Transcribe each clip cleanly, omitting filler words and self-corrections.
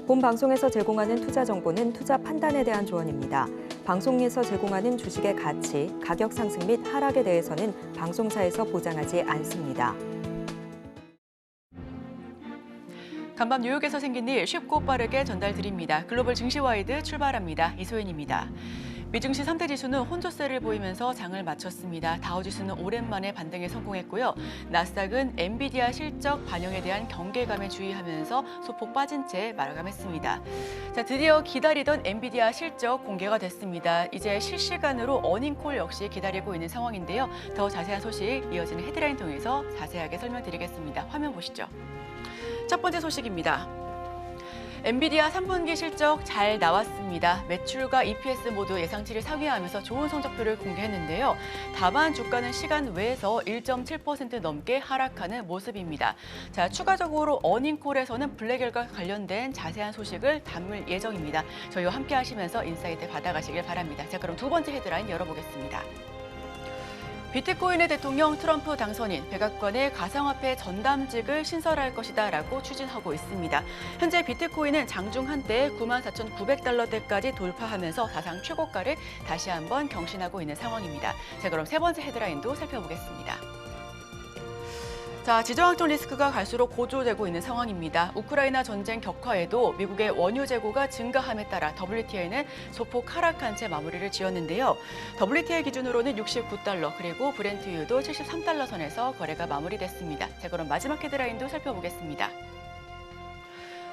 본 방송에서 제공하는 투자 정보는 투자 판단에 대한 조언입니다. 방송에서 제공하는 주식의 가치, 가격 상승 및 하락에 대해서는 방송사에서 보장하지 않습니다. 간밤 뉴욕에서 생긴 일 쉽고 빠르게 전달드립니다. 글로벌 증시와이드 출발합니다. 이소연입니다. 미증시 3대 지수는 혼조세를 보이면서 장을 마쳤습니다. 다우지수는 오랜만에 반등에 성공했고요. 나스닥은 엔비디아 실적 반영에 대한 경계감에 주의하면서 소폭 빠진 채 마감했습니다. 자, 드디어 기다리던 엔비디아 실적 공개가 됐습니다. 이제 실시간으로 어닝콜 역시 기다리고 있는 상황인데요. 더 자세한 소식 이어지는 헤드라인 통해서 자세하게 설명드리겠습니다. 화면 보시죠. 첫 번째 소식입니다. 엔비디아 3분기 실적 잘 나왔습니다. 매출과 EPS 모두 예상치를 상회하면서 좋은 성적표를 공개했는데요. 다만 주가는 시간 외에서 1.7% 넘게 하락하는 모습입니다. 자, 추가적으로 어닝콜에서는 블랙엘과 관련된 자세한 소식을 담을 예정입니다. 저희와 함께 하시면서 인사이트 받아가시길 바랍니다. 자, 그럼 두 번째 헤드라인 열어보겠습니다. 비트코인의 대통령 트럼프 당선인 백악관의 가상화폐 전담직을 신설할 것이다라고 추진하고 있습니다. 현재 비트코인은 장중 한때 94,900달러대까지 돌파하면서 사상 최고가를 다시 한번 경신하고 있는 상황입니다. 자, 그럼 세 번째 헤드라인도 살펴보겠습니다. 자, 지정학적 리스크가 갈수록 고조되고 있는 상황입니다. 우크라이나 전쟁 격화에도 미국의 원유 재고가 증가함에 따라 WTI는 소폭 하락한 채 마무리를 지었는데요. WTI 기준으로는 69달러 그리고 브렌트유도 73달러 선에서 거래가 마무리됐습니다. 자, 그럼 마지막 헤드라인도 살펴보겠습니다.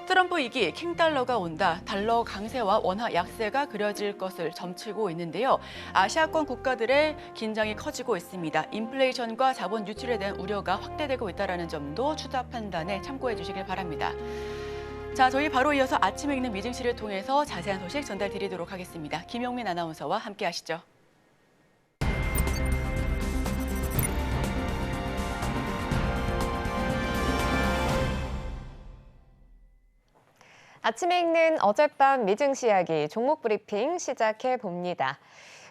트럼프 2기 킹달러가 온다. 달러 강세와 원화 약세가 그려질 것을 점치고 있는데요. 아시아권 국가들의 긴장이 커지고 있습니다. 인플레이션과 자본 유출에 대한 우려가 확대되고 있다는 점도 투자 판단에 참고해 주시길 바랍니다. 자, 저희 바로 이어서 아침에 읽는 미증시를 통해서 자세한 소식 전달드리도록 하겠습니다. 김용민 아나운서와 함께 하시죠. 아침에 읽는 어젯밤 미증시 이야기 종목 브리핑 시작해 봅니다.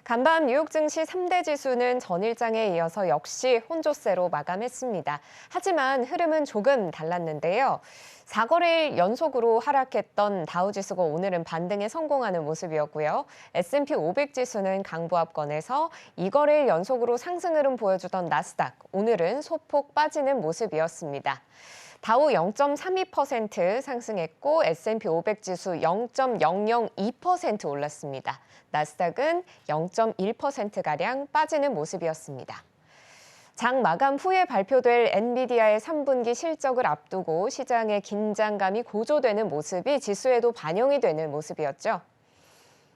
간밤 뉴욕 증시 3대 지수는 전일장에 이어서 역시 혼조세로 마감했습니다. 하지만 흐름은 조금 달랐는데요. 4거래일 연속으로 하락했던 다우지수가 오늘은 반등에 성공하는 모습이었고요. S&P 500 지수는 강보합권에서 2거래일 연속으로 상승 흐름 보여주던 나스닥, 오늘은 소폭 빠지는 모습이었습니다. 다우 0.32% 상승했고 S&P 500 지수 0.002% 올랐습니다. 나스닥은 0.1%가량 빠지는 모습이었습니다. 장 마감 후에 발표될 엔비디아의 3분기 실적을 앞두고 시장의 긴장감이 고조되는 모습이 지수에도 반영이 되는 모습이었죠.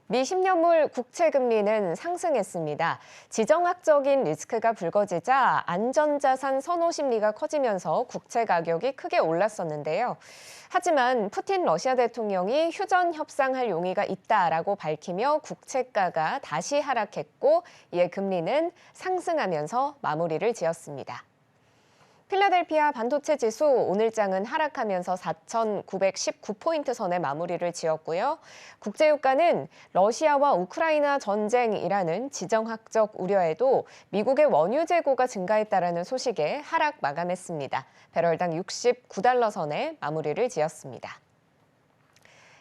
미 10년물 국채금리는 상승했습니다. 지정학적인 리스크가 불거지자 안전자산 선호 심리가 커지면서 국채 가격이 크게 올랐었는데요. 하지만 푸틴 러시아 대통령이 휴전 협상할 용의가 있다라고 밝히며 국채가가 다시 하락했고 이에 금리는 상승하면서 마무리를 지었습니다. 필라델피아 반도체 지수 오늘장은 하락하면서 4,919포인트 선에 마무리를 지었고요. 국제유가는 러시아와 우크라이나 전쟁이라는 지정학적 우려에도 미국의 원유 재고가 증가했다라는 소식에 하락 마감했습니다. 배럴당 69달러 선에 마무리를 지었습니다.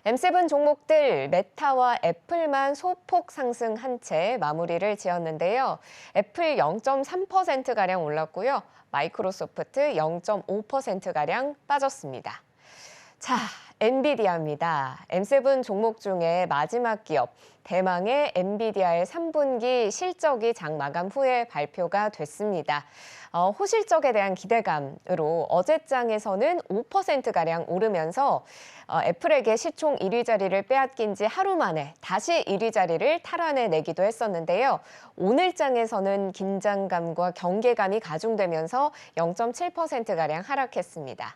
M7 종목들 메타와 애플만 소폭 상승한 채 마무리를 지었는데요. 애플 0.3%가량 올랐고요. 마이크로소프트 0.5%가량 빠졌습니다. 자, 엔비디아입니다. M7 종목 중에 마지막 기업, 대망의 엔비디아의 3분기 실적이 장 마감 후에 발표가 됐습니다. 호실적에 대한 기대감으로 어제장에서는 5%가량 오르면서 애플에게 시총 1위 자리를 빼앗긴 지 하루 만에 다시 1위 자리를 탈환해내기도 했었는데요. 오늘장에서는 긴장감과 경계감이 가중되면서 0.7%가량 하락했습니다.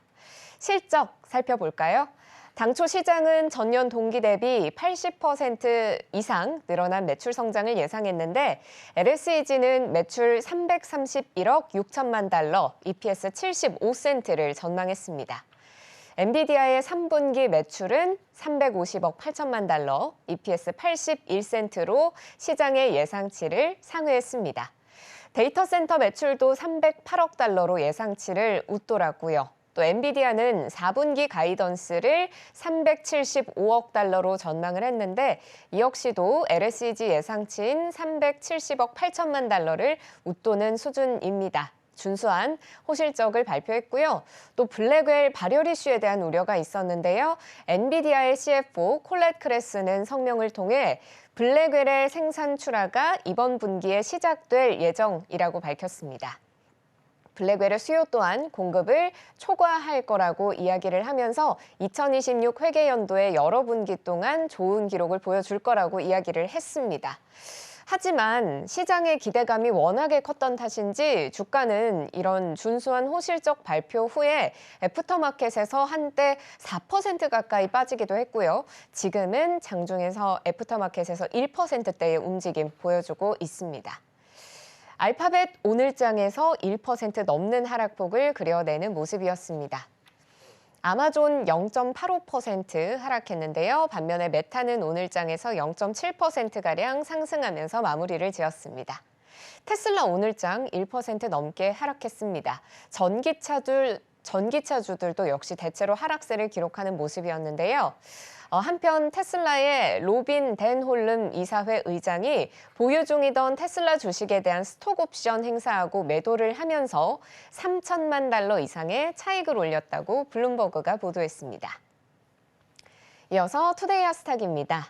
실적 살펴볼까요? 당초 시장은 전년 동기 대비 80% 이상 늘어난 매출 성장을 예상했는데 LSEG는 매출 331억 6천만 달러, EPS 75센트를 전망했습니다. 엔비디아의 3분기 매출은 350억 8천만 달러, EPS 81센트로 시장의 예상치를 상회했습니다. 데이터 센터 매출도 308억 달러로 예상치를 웃돌았고요. 또 엔비디아는 4분기 가이던스를 375억 달러로 전망을 했는데 이 역시도 LSEG 예상치인 370억 8천만 달러를 웃도는 수준입니다. 준수한 호실적을 발표했고요. 또 블랙웰 발열 이슈에 대한 우려가 있었는데요. 엔비디아의 CFO 콜렛 크레스는 성명을 통해 블랙웰의 생산 출하가 이번 분기에 시작될 예정이라고 밝혔습니다. 블랙웰의 수요 또한 공급을 초과할 거라고 이야기를 하면서 2026 회계연도의 여러 분기 동안 좋은 기록을 보여줄 거라고 이야기를 했습니다. 하지만 시장의 기대감이 워낙에 컸던 탓인지 주가는 이런 준수한 호실적 발표 후에 애프터마켓에서 한때 4% 가까이 빠지기도 했고요. 지금은 장중에서 애프터마켓에서 1%대의 움직임 보여주고 있습니다. 알파벳 오늘장에서 1% 넘는 하락폭을 그려내는 모습이었습니다. 아마존 0.85% 하락했는데요. 반면에 메타는 오늘장에서 0.7%가량 상승하면서 마무리를 지었습니다. 테슬라 오늘장 1% 넘게 하락했습니다. 전기차주들도 역시 대체로 하락세를 기록하는 모습이었는데요. 한편 테슬라의 로빈 댄홀름 이사회 의장이 보유 중이던 테슬라 주식에 대한 스톡옵션 행사하고 매도를 하면서 3천만 달러 이상의 차익을 올렸다고 블룸버그가 보도했습니다. 이어서 투데이 하스탁입니다.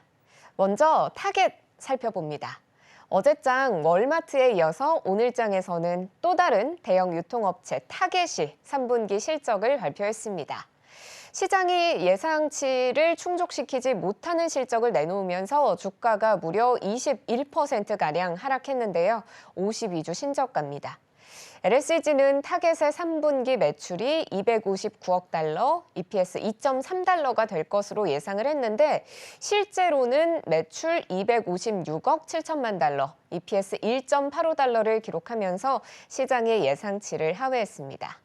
먼저 타겟 살펴봅니다. 어제장 월마트에 이어서 오늘장에서는 또 다른 대형 유통업체 타겟이 3분기 실적을 발표했습니다. 시장이 예상치를 충족시키지 못하는 실적을 내놓으면서 주가가 무려 21%가량 하락했는데요. 52주 신저가입니다. LSEG는 타겟의 3분기 매출이 259억 달러, EPS 2.3달러가 될 것으로 예상을 했는데 실제로는 매출 256억 7천만 달러, EPS 1.85달러를 기록하면서 시장의 예상치를 하회했습니다.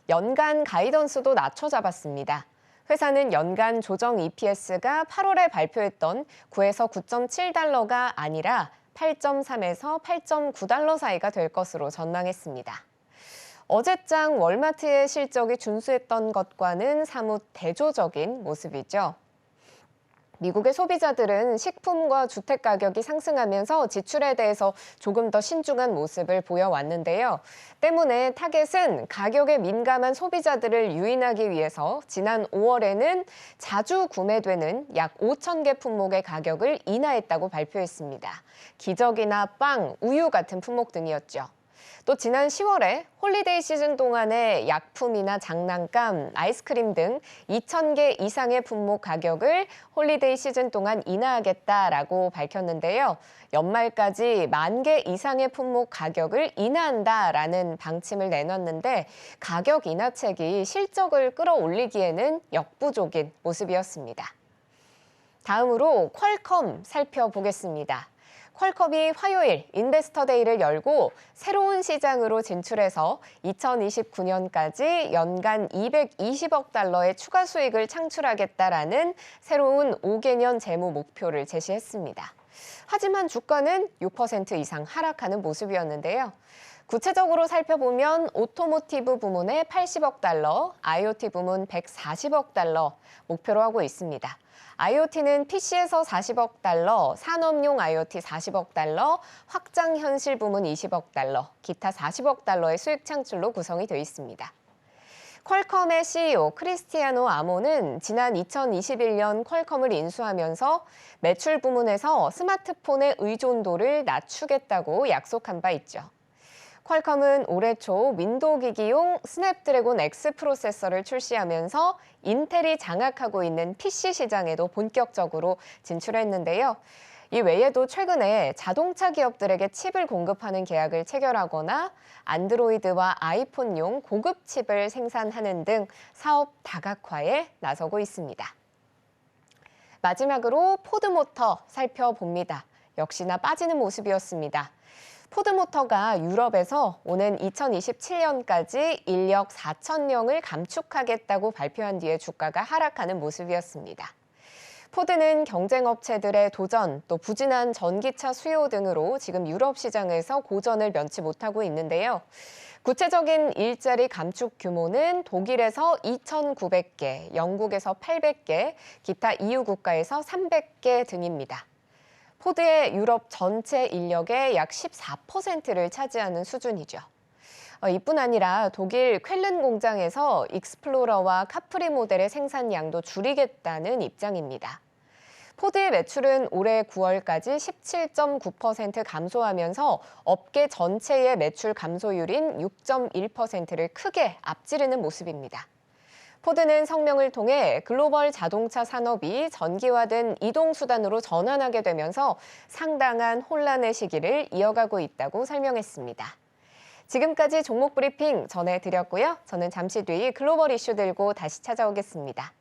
연간 가이던스도 낮춰 잡았습니다. 회사는 연간 조정 EPS가 8월에 발표했던 9에서 9.7달러가 아니라 8.3에서 8.9달러 사이가 될 것으로 전망했습니다. 어제장 월마트의 실적이 준수했던 것과는 사뭇 대조적인 모습이죠. 미국의 소비자들은 식품과 주택 가격이 상승하면서 지출에 대해서 조금 더 신중한 모습을 보여왔는데요. 때문에 타겟은 가격에 민감한 소비자들을 유인하기 위해서 지난 5월에는 자주 구매되는 약 5천 개 품목의 가격을 인하했다고 발표했습니다. 기저귀나 빵, 우유 같은 품목 등이었죠. 또 지난 10월에 홀리데이 시즌 동안에 약품이나 장난감, 아이스크림 등 2,000개 이상의 품목 가격을 홀리데이 시즌 동안 인하하겠다라고 밝혔는데요. 연말까지 10,000개 이상의 품목 가격을 인하한다라는 방침을 내놨는데 가격 인하책이 실적을 끌어올리기에는 역부족인 모습이었습니다. 다음으로 퀄컴 살펴보겠습니다. 퀄컴이 화요일 인베스터데이를 열고 새로운 시장으로 진출해서 2029년까지 연간 220억 달러의 추가 수익을 창출하겠다라는 새로운 5개년 재무 목표를 제시했습니다. 하지만 주가는 6% 이상 하락하는 모습이었는데요. 구체적으로 살펴보면 오토모티브 부문에 80억 달러, IoT 부문 140억 달러 목표로 하고 있습니다. IoT는 PC에서 40억 달러, 산업용 IoT 40억 달러, 확장현실 부문 20억 달러, 기타 40억 달러의 수익 창출로 구성이 되어 있습니다. 퀄컴의 CEO 크리스티아노 아모는 지난 2021년 퀄컴을 인수하면서 매출 부문에서 스마트폰의 의존도를 낮추겠다고 약속한 바 있죠. 퀄컴은 올해 초 윈도우 기기용 스냅드래곤 X 프로세서를 출시하면서 인텔이 장악하고 있는 PC 시장에도 본격적으로 진출했는데요. 이 외에도 최근에 자동차 기업들에게 칩을 공급하는 계약을 체결하거나 안드로이드와 아이폰용 고급 칩을 생산하는 등 사업 다각화에 나서고 있습니다. 마지막으로 포드모터 살펴봅니다. 역시나 빠지는 모습이었습니다. 포드모터가 유럽에서 오는 2027년까지 인력 4,000명을 감축하겠다고 발표한 뒤에 주가가 하락하는 모습이었습니다. 포드는 경쟁업체들의 도전, 또 부진한 전기차 수요 등으로 지금 유럽 시장에서 고전을 면치 못하고 있는데요. 구체적인 일자리 감축 규모는 독일에서 2,900개, 영국에서 800개, 기타 EU 국가에서 300개 등입니다. 포드의 유럽 전체 인력의 약 14%를 차지하는 수준이죠. 이뿐 아니라 독일 쾰른 공장에서 익스플로러와 카프리 모델의 생산량도 줄이겠다는 입장입니다. 포드의 매출은 올해 9월까지 17.9% 감소하면서 업계 전체의 매출 감소율인 6.1%를 크게 앞지르는 모습입니다. 포드는 성명을 통해 글로벌 자동차 산업이 전기화된 이동수단으로 전환하게 되면서 상당한 혼란의 시기를 이어가고 있다고 설명했습니다. 지금까지 종목 브리핑 전해드렸고요. 저는 잠시 뒤 글로벌 이슈 들고 다시 찾아오겠습니다.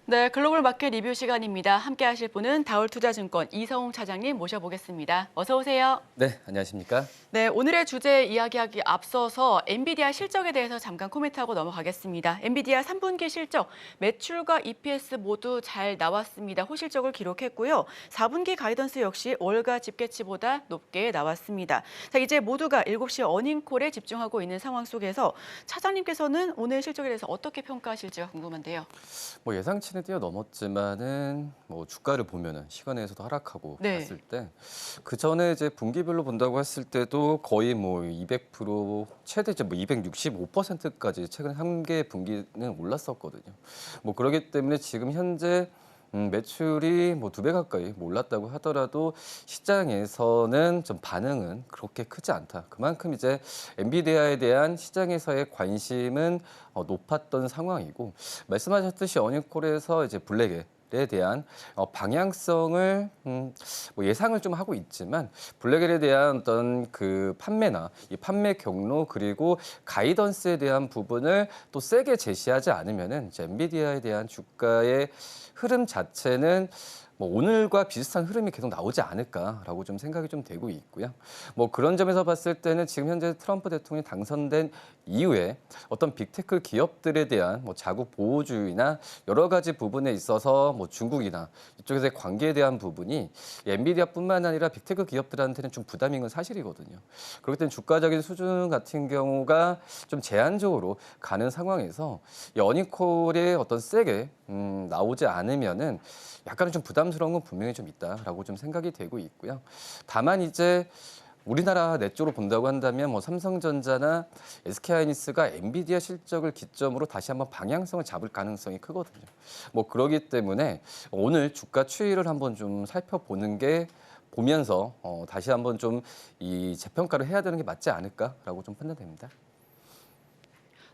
네, 글로벌 마켓 리뷰 시간입니다. 함께 하실 분은 다올투자증권 이성웅 차장님 모셔보겠습니다. 어서 오세요. 네, 안녕하십니까? 네, 오늘의 주제 이야기하기 앞서서 엔비디아 실적에 대해서 잠깐 코멘트하고 넘어가겠습니다. 엔비디아 3분기 실적, 매출과 EPS 모두 잘 나왔습니다. 호실적을 기록했고요. 4분기 가이던스 역시 월가 집계치보다 높게 나왔습니다. 자, 이제 모두가 7시 어닝콜에 집중하고 있는 상황 속에서 차장님께서는 오늘 실적에 대해서 어떻게 평가하실지가 궁금한데요. 뭐 예상치는 뛰어넘었지만은 뭐 주가를 보면은 시간에서도 하락하고 네. 봤을 때 그 전에 이제 분기별로 본다고 했을 때도 거의 뭐 200% 최대 이제 뭐 265%까지 최근 한 개 분기는 올랐었거든요. 뭐 그렇기 때문에 지금 현재 매출이 뭐 2배 가까이 올랐다고 하더라도 시장에서는 좀 반응은 그렇게 크지 않다. 그만큼 이제 엔비디아에 대한 시장에서의 관심은 높았던 상황이고 말씀하셨듯이 어닝콜에서 이제 블랙에 대한 방향성을 뭐 예상을 좀 하고 있지만 블랙에 대한 어떤 그 판매나 이 판매 경로 그리고 가이던스에 대한 부분을 또 세게 제시하지 않으면은 이제 엔비디아에 대한 주가의 흐름 자체는 뭐 오늘과 비슷한 흐름이 계속 나오지 않을까라고 좀 생각이 좀 되고 있고요. 뭐 그런 점에서 봤을 때는 지금 현재 트럼프 대통령이 당선된 이후에 어떤 빅테크 기업들에 대한 뭐 자국 보호주의나 여러 가지 부분에 있어서 뭐 중국이나 이쪽에서의 관계에 대한 부분이 엔비디아뿐만 아니라 빅테크 기업들한테는 좀 부담인 건 사실이거든요. 그렇기 때문에 주가적인 수준 같은 경우가 좀 제한적으로 가는 상황에서 이 어닝콜에 어떤 세게 나오지 않으면은 약간은 좀 부담스러운 건 분명히 좀 있다라고 좀 생각이 되고 있고요. 다만 이제 우리나라 내 쪽으로 본다고 한다면 뭐 삼성전자나 SK하이닉스가 엔비디아 실적을 기점으로 다시 한번 방향성을 잡을 가능성이 크거든요. 뭐 그러기 때문에 오늘 주가 추이를 한번 좀 살펴보는 게 보면서 다시 한번 좀 이 재평가를 해야 되는 게 맞지 않을까라고 좀 판단됩니다.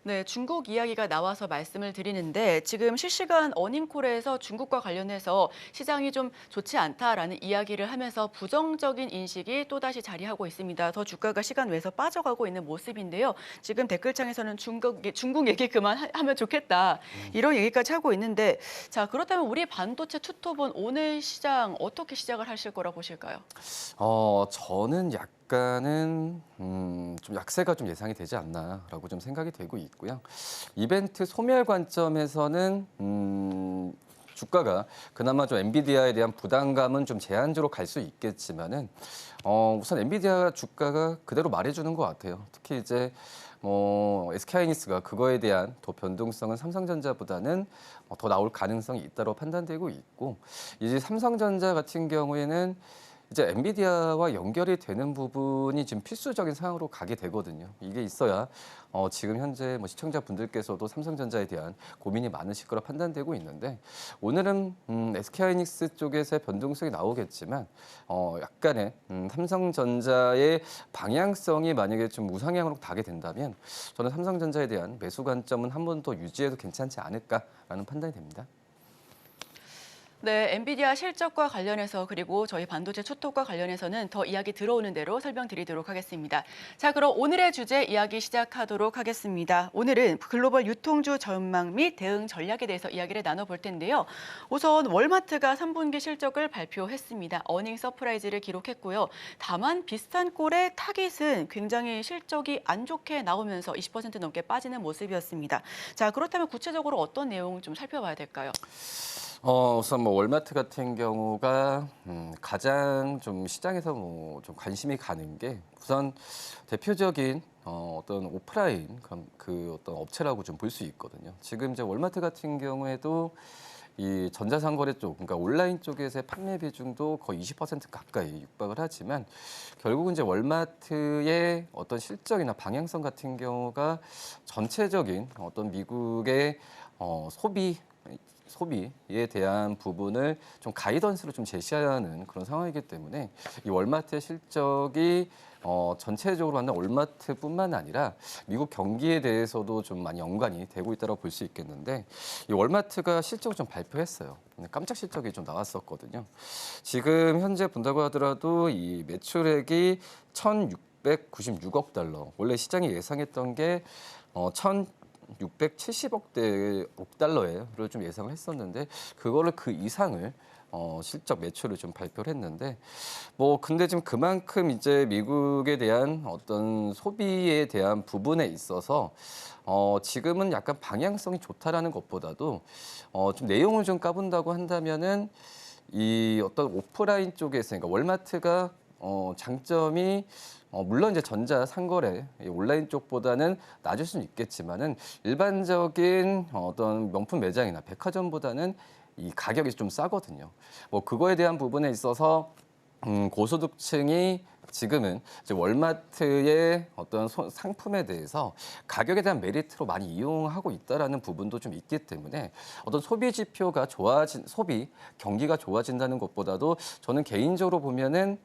네, 중국 이야기가 나와서 말씀을 드리는데 지금 실시간 어닝콜에서 중국과 관련해서 시장이 좀 좋지 않다라는 이야기를 하면서 부정적인 인식이 또다시 자리하고 있습니다. 더 주가가 시간 외에서 빠져가고 있는 모습인데요. 지금 댓글창에서는 중국 얘기 그만하면 좋겠다 이런 얘기까지 하고 있는데 자 그렇다면 우리 반도체 투톱은 오늘 시장 어떻게 시작을 하실 거라 보실까요? 저는 약간은 좀 약세가 좀 예상이 되지 않나라고 좀 생각이 되고 있고요. 이벤트 소멸 관점에서는 주가가 그나마 좀 엔비디아에 대한 부담감은 좀 제한적으로 갈 수 있겠지만은 우선 엔비디아 주가가 그대로 말해주는 것 같아요. 특히 이제 SK하이닉스가 그거에 대한 더 변동성은 삼성전자보다는 더 나올 가능성이 있다고 판단되고 있고 이제 삼성전자 같은 경우에는 이제 엔비디아와 연결이 되는 부분이 지금 필수적인 상황으로 가게 되거든요. 이게 있어야 지금 현재 시청자분들께서도 삼성전자에 대한 고민이 많으실 거라 판단되고 있는데 오늘은 SK하이닉스 쪽에서의 변동성이 나오겠지만 약간의 삼성전자의 방향성이 만약에 좀 우상향으로 가게 된다면 저는 삼성전자에 대한 매수 관점은 한 번 더 유지해도 괜찮지 않을까라는 판단이 됩니다. 네, 엔비디아 실적과 관련해서 그리고 저희 반도체 투톱과 관련해서는 더 이야기 들어오는 대로 설명드리도록 하겠습니다. 자, 그럼 오늘의 주제 이야기 시작하도록 하겠습니다. 오늘은 글로벌 유통주 전망 및 대응 전략에 대해서 이야기를 나눠볼 텐데요. 우선 월마트가 3분기 실적을 발표했습니다. 어닝 서프라이즈를 기록했고요. 다만 비슷한 꼴의 타깃은 굉장히 실적이 안 좋게 나오면서 20% 넘게 빠지는 모습이었습니다. 자, 그렇다면 구체적으로 어떤 내용 좀 살펴봐야 될까요? 우선 월마트 같은 경우가 가장 좀 시장에서 좀 관심이 가는 게 우선 대표적인 어떤 오프라인 그 어떤 업체라고 좀 볼 수 있거든요. 지금 이제 월마트 같은 경우에도 이 전자상거래 쪽, 그러니까 온라인 쪽에서의 판매 비중도 거의 20% 가까이 육박을 하지만 결국은 이제 월마트의 어떤 실적이나 방향성 같은 경우가 전체적인 어떤 미국의 소비에 대한 부분을 좀 가이던스로 좀 제시하는 그런 상황이기 때문에 이 월마트의 실적이 전체적으로 한다 월마트뿐만 아니라 미국 경기에 대해서도 좀 많이 연관이 되고 있다고 볼 수 있겠는데 이 월마트가 실적을 좀 발표했어요. 깜짝 실적이 좀 나왔었거든요. 지금 현재 본다고 하더라도 이 매출액이 1,696억 달러. 원래 시장이 예상했던 게 1,670억 달러를 좀 예상을 했었는데 그거를 그 이상을 실적 매출을 좀 발표를 했는데 근데 지금 그만큼 이제 미국에 대한 어떤 소비에 대한 부분에 있어서 지금은 약간 방향성이 좋다라는 것보다도 좀 내용을 좀 까본다고 한다면은 이 어떤 오프라인 쪽에서 그러니까 월마트가 장점이 물론 이제 전자 상거래 온라인 쪽보다는 낮을 수는 있겠지만은 일반적인 어떤 명품 매장이나 백화점보다는 이 가격이 좀 싸거든요. 그거에 대한 부분에 있어서 고소득층이 지금은 이제 월마트의 어떤 상품에 대해서 가격에 대한 메리트로 많이 이용하고 있다라는 부분도 좀 있기 때문에 어떤 소비 지표가 소비 경기가 좋아진다는 것보다도 저는 개인적으로 보면은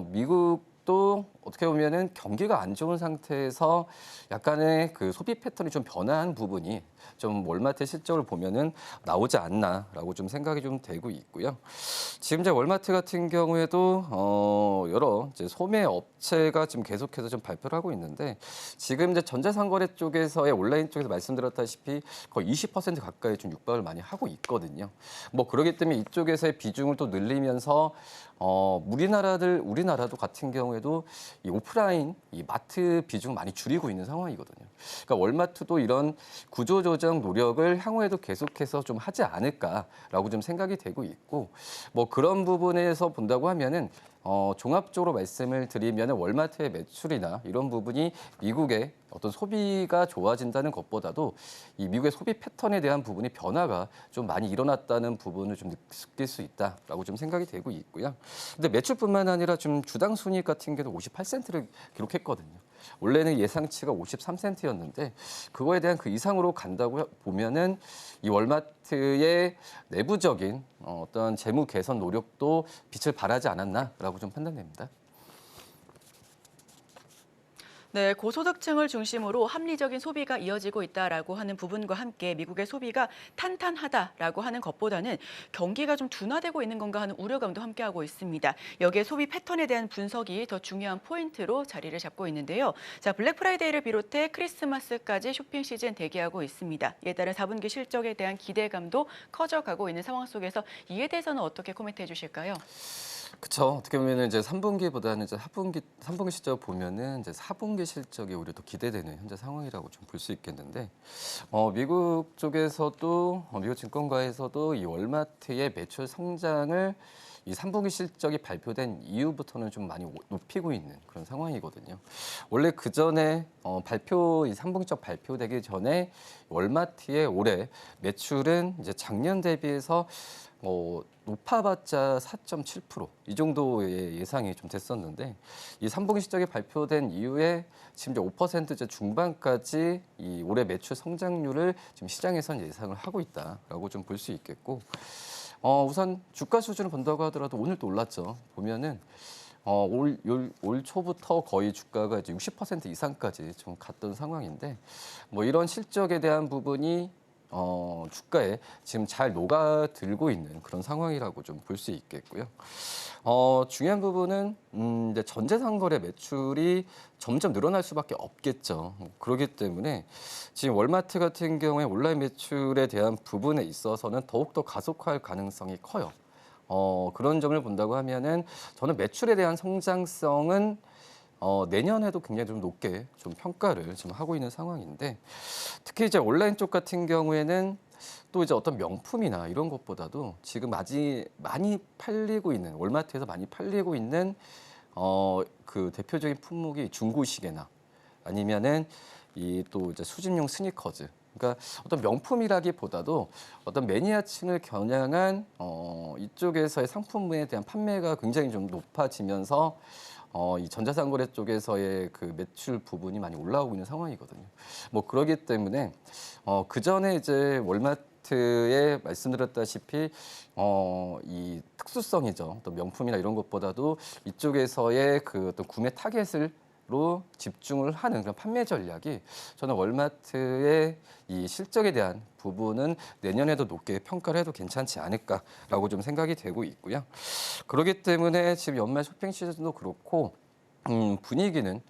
미국도 어떻게 보면은 경기가 안 좋은 상태에서 약간의 그 소비 패턴이 좀 변화한 부분이 좀 월마트 실적을 보면은 나오지 않나라고 좀 생각이 좀 되고 있고요. 지금 이제 월마트 같은 경우에도 여러 이제 소매 업체가 지금 계속해서 좀 발표를 하고 있는데 지금 이제 전자상거래 쪽에서의 온라인 쪽에서 말씀드렸다시피 거의 20% 가까이 좀 육박을 많이 하고 있거든요. 그러기 때문에 이쪽에서의 비중을 또 늘리면서 우리나라도 같은 경우에도 이 오프라인 이 마트 비중 많이 줄이고 있는 상황이거든요. 그러니까 월마트도 이런 구조조정 노력을 향후에도 계속해서 좀 하지 않을까라고 좀 생각이 되고 있고 그런 부분에서 본다고 하면은 종합적으로 말씀을 드리면 월마트의 매출이나 이런 부분이 미국의 어떤 소비가 좋아진다는 것보다도 이 미국의 소비 패턴에 대한 부분이 변화가 좀 많이 일어났다는 부분을 좀 느낄 수 있다라고 좀 생각이 되고 있고요. 근데 매출뿐만 아니라 좀 주당 순이익 같은 경우도 58센트를 기록했거든요. 원래는 예상치가 53센트였는데 그거에 대한 그 이상으로 간다고 보면은 이 월마트의 내부적인 어떤 재무 개선 노력도 빛을 발하지 않았나라고 좀 판단됩니다. 네, 고소득층을 중심으로 합리적인 소비가 이어지고 있다라고 하는 부분과 함께 미국의 소비가 탄탄하다라고 하는 것보다는 경기가 좀 둔화되고 있는 건가 하는 우려감도 함께하고 있습니다. 여기에 소비 패턴에 대한 분석이 더 중요한 포인트로 자리를 잡고 있는데요. 자, 블랙 프라이데이를 비롯해 크리스마스까지 쇼핑 시즌 대기하고 있습니다. 이에 따른 4분기 실적에 대한 기대감도 커져가고 있는 상황 속에서 이에 대해서는 어떻게 코멘트해 주실까요? 그렇죠. 어떻게 보면 이제 3분기보다는 이제 3분기 실적 보면은 이제 4분기 실적이 오히려 더 기대되는 현재 상황이라고 좀 볼 수 있겠는데, 미국 쪽에서도 미국 증권가에서도 이 월마트의 매출 성장을 이 3분기 실적이 발표된 이후부터는 좀 많이 높이고 있는 그런 상황이거든요. 원래 그 전에 이 3분기적 발표되기 전에 월마트의 올해 매출은 이제 작년 대비해서 높아봤자 4.7%이 정도의 예상이 좀 됐었는데 이 3분기 실적이 발표된 이후에 지금 이제 5%대 중반까지 이 올해 매출 성장률을 지금 시장에서는 예상을 하고 있다라고 좀 볼 수 있겠고 우선 주가 수준을 본다고 하더라도 오늘 또 올랐죠. 보면은 올 초부터 거의 주가가 이제 60% 이상까지 좀 갔던 상황인데 뭐 이런 실적에 대한 부분이 주가에 지금 잘 녹아들고 있는 그런 상황이라고 좀 볼 수 있겠고요. 중요한 부분은 이제 전재산거래 매출이 점점 늘어날 수밖에 없겠죠. 그렇기 때문에 지금 월마트 같은 경우에 온라인 매출에 대한 부분에 있어서는 더욱더 가속화할 가능성이 커요. 그런 점을 본다고 하면은 저는 매출에 대한 성장성은 내년에도 굉장히 좀 높게 좀 평가를 지금 하고 있는 상황인데 특히 이제 온라인 쪽 같은 경우에는 또 이제 어떤 명품이나 이런 것보다도 지금 아직 많이 팔리고 있는 월마트에서 많이 팔리고 있는 그 대표적인 품목이 중고 시계나 아니면은 이 또 이제 수집용 스니커즈. 그러니까 어떤 명품이라기보다도 어떤 매니아층을 겨냥한 이쪽에서의 상품에 대한 판매가 굉장히 좀 높아지면서 이 전자상거래 쪽에서의 그 매출 부분이 많이 올라오고 있는 상황이거든요. 뭐 그러기 때문에 그 전에 이제 월마트에 말씀드렸다시피 이 특수성이죠. 또 명품이나 이런 것보다도 이쪽에서의 그 어떤 구매 타겟으로 집중을 하는 그런 판매 전략이 저는 월마트의 이 실적에 대한 부분은 내년에도 높게 평가를 해도 괜찮지 않을까라고 좀 생각이 되고 있고요. 그렇기 때문에 지금 연말 쇼핑 시즌도 그렇고 분위기는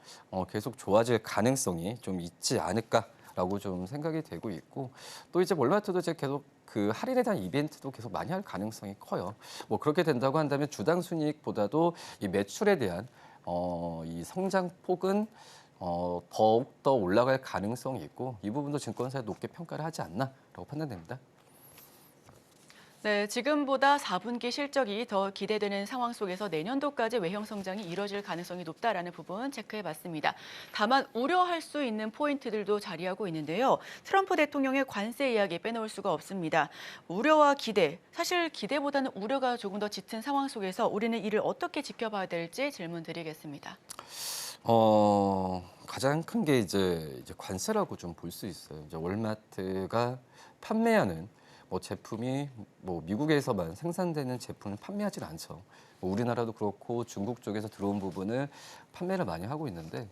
계속 좋아질 가능성이 좀 있지 않을까라고 좀 생각이 되고 있고 또 이제 월마트도 이제 계속 그 할인에 대한 이벤트도 계속 많이 할 가능성이 커요. 뭐 그렇게 된다고 한다면 주당 순이익보다도 이 매출에 대한 이 성장폭은 더욱더 올라갈 가능성이 있고 이 부분도 증권사에 높게 평가를 하지 않나라고 판단됩니다. 네, 지금보다 4분기 실적이 더 기대되는 상황 속에서 내년도까지 외형 성장이 이뤄질 가능성이 높다라는 부분 체크해봤습니다. 다만 우려할 수 있는 포인트들도 자리하고 있는데요. 트럼프 대통령의 관세 이야기 빼놓을 수가 없습니다. 우려와 기대, 사실 기대보다는 우려가 조금 더 짙은 상황 속에서 우리는 이를 어떻게 지켜봐야 될지 질문 드리겠습니다. 가장 큰 게 이제 관세라고 좀 볼 수 있어요. 이제 월마트가 판매하는 뭐 제품이 뭐 미국에서만 생산되는 제품을 판매하진 않죠. 뭐 우리나라도 그렇고 중국 쪽에서 들어온 부분을 판매를 많이 하고 있는데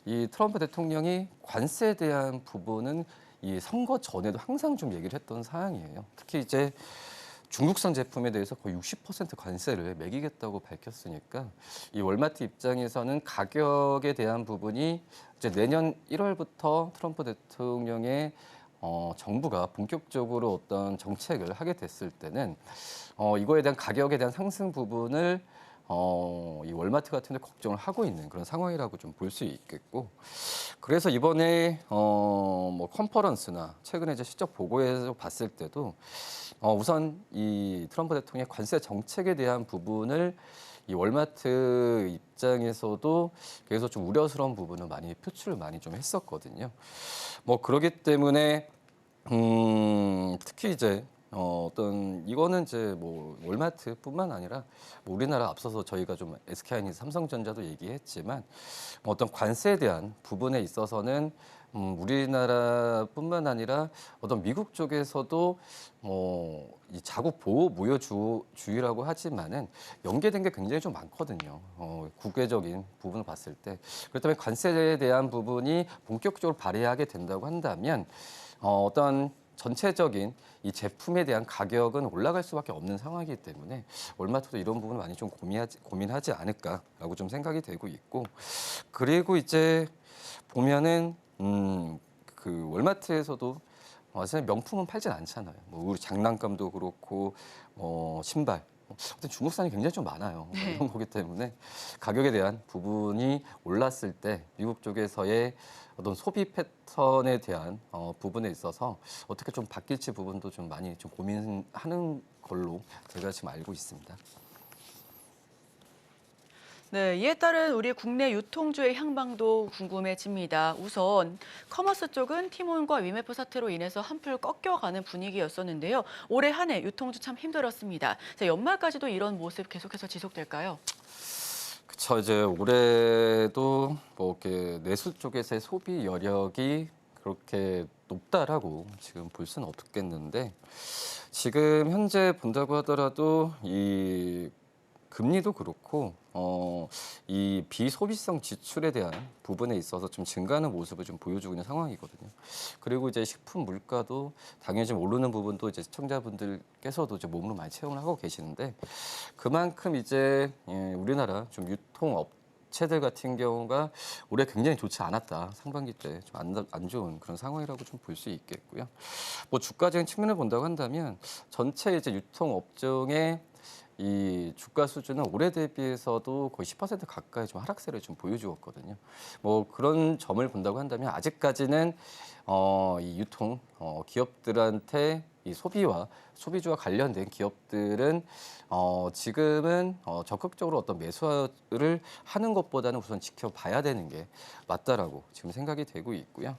이 트럼프 대통령이 관세에 대한 부분은 이 선거 전에도 항상 좀 얘기를 했던 사항이에요. 특히 이제 중국산 제품에 대해서 거의 60% 관세를 매기겠다고 밝혔으니까 이 월마트 입장에서는 가격에 대한 부분이 이제 내년 1월부터 트럼프 대통령의 정부가 본격적으로 어떤 정책을 하게 됐을 때는 이거에 대한 가격에 대한 상승 부분을 이 월마트 같은 데 걱정을 하고 있는 그런 상황이라고 좀 볼 수 있겠고 그래서 이번에 뭐 컨퍼런스나 최근에 이제 실적 보고에서 봤을 때도 우선 이 트럼프 대통령의 관세 정책에 대한 부분을 이 월마트 입장에서도 그래서 좀 우려스러운 부분을 많이 표출을 많이 좀 했었거든요. 뭐 그러기 때문에 특히 이제 어떤 이거는 이제 뭐 월마트뿐만 아니라 뭐 우리나라 앞서서 저희가 좀 SK하이닉스, 삼성전자도 얘기했지만 어떤 관세에 대한 부분에 있어서는 우리나라뿐만 아니라 어떤 미국 쪽에서도 이 자국 보호 무효주의라고 하지만은 연계된 게 굉장히 좀 많거든요. 국외적인 부분을 봤을 때 그렇다면 관세에 대한 부분이 본격적으로 발휘하게 된다고 한다면 어떤 전체적인 이 제품에 대한 가격은 올라갈 수밖에 없는 상황이기 때문에 월마트도 이런 부분을 많이 좀 고민하지 않을까라고 좀 생각이 되고 있고 그리고 이제 보면은 그 월마트에서도 사실 명품은 팔진 않잖아요. 뭐 우리 장난감도 그렇고 신발. 어떤 중국산이 굉장히 좀 많아요. 네. 이런 거기 때문에 가격에 대한 부분이 올랐을 때 미국 쪽에서의 어떤 소비 패턴에 대한 부분에 있어서 어떻게 좀 바뀔지 부분도 좀 많이 좀 고민하는 걸로 제가 지금 알고 있습니다. 네, 이에 따른 우리 국내 유통주의 향방도 궁금해집니다. 우선 커머스 쪽은 티몬과 위메프 사태로 인해서 한풀 꺾여가는 분위기였었는데요. 올해 한 해 유통주 참 힘들었습니다. 자, 연말까지도 이런 모습 계속해서 지속될까요? 그쵸, 이제 올해도 뭐 이렇게 내수 쪽에서의 소비 여력이 그렇게 높다라고 지금 볼 수는 없겠는데 지금 현재 본다고 하더라도 이 금리도 그렇고 이 비소비성 지출에 대한 부분에 있어서 좀 증가하는 모습을 좀 보여주고 있는 상황이거든요. 그리고 이제 식품 물가도 당연히 좀 오르는 부분도 이제 시청자분들께서도 이제 몸으로 많이 체험을 하고 계시는데 그만큼 이제 우리나라 좀 유통업체들 같은 경우가 올해 굉장히 좋지 않았다. 상반기 때 좀 안 좋은 그런 상황이라고 좀 볼 수 있겠고요. 뭐 주가적인 측면을 본다고 한다면 전체 이제 유통업종의 이 주가 수준은 올해 대비해서도 거의 10% 가까이 좀 하락세를 좀 보여주었거든요. 뭐 그런 점을 본다고 한다면 아직까지는 이 유통 기업들한테 이 소비주와 관련된 기업들은 지금은 적극적으로 어떤 매수를 하는 것보다는 우선 지켜봐야 되는 게 맞다라고 지금 생각이 되고 있고요.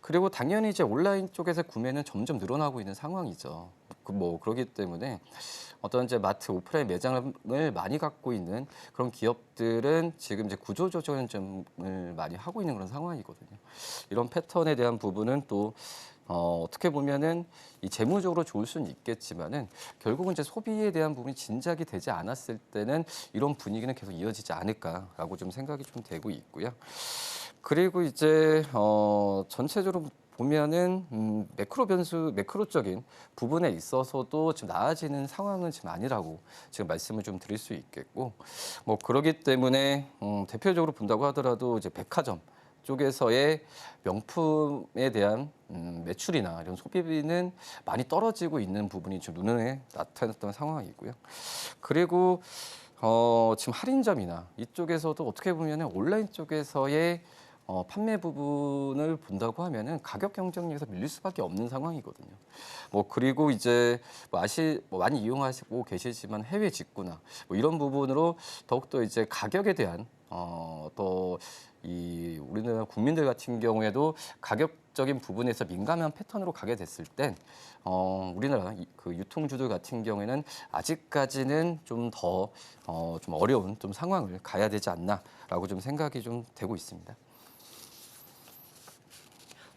그리고 당연히 이제 온라인 쪽에서 구매는 점점 늘어나고 있는 상황이죠. 뭐 그렇기 때문에 어떤 이제 마트 오프라인 매장을 많이 갖고 있는 그런 기업들은 지금 이제 구조조정을 많이 하고 있는 그런 상황이거든요. 이런 패턴에 대한 부분은 또 어떻게 보면은 이 재무적으로 좋을 수는 있겠지만은 결국은 이제 소비에 대한 부분이 진작이 되지 않았을 때는 이런 분위기는 계속 이어지지 않을까라고 좀 생각이 좀 되고 있고요. 그리고 이제 전체적으로 보면은 매크로적인 부분에 있어서도 지금 나아지는 상황은 지금 아니라고 지금 말씀을 좀 드릴 수 있겠고 뭐 그러기 때문에 대표적으로 본다고 하더라도 이제 백화점 쪽에서의 명품에 대한 매출이나 이런 소비비는 많이 떨어지고 있는 부분이 좀 눈에 나타났던 상황이고요. 그리고 지금 할인점이나 이쪽에서도 어떻게 보면은 온라인 쪽에서의 판매 부분을 본다고 하면은 가격 경쟁력에서 밀릴 수밖에 없는 상황이거든요. 뭐 그리고 이제 뭐 많이 이용하시고 계시지만 해외 직구나 뭐 이런 부분으로 더욱더 이제 가격에 대한 또 이 우리나라 국민들 같은 경우에도 가격적인 부분에서 민감한 패턴으로 가게 됐을 땐 우리나라 그 유통주들 같은 경우에는 아직까지는 좀 더 좀 어려운 좀 상황을 가야 되지 않나라고 좀 생각이 좀 되고 있습니다.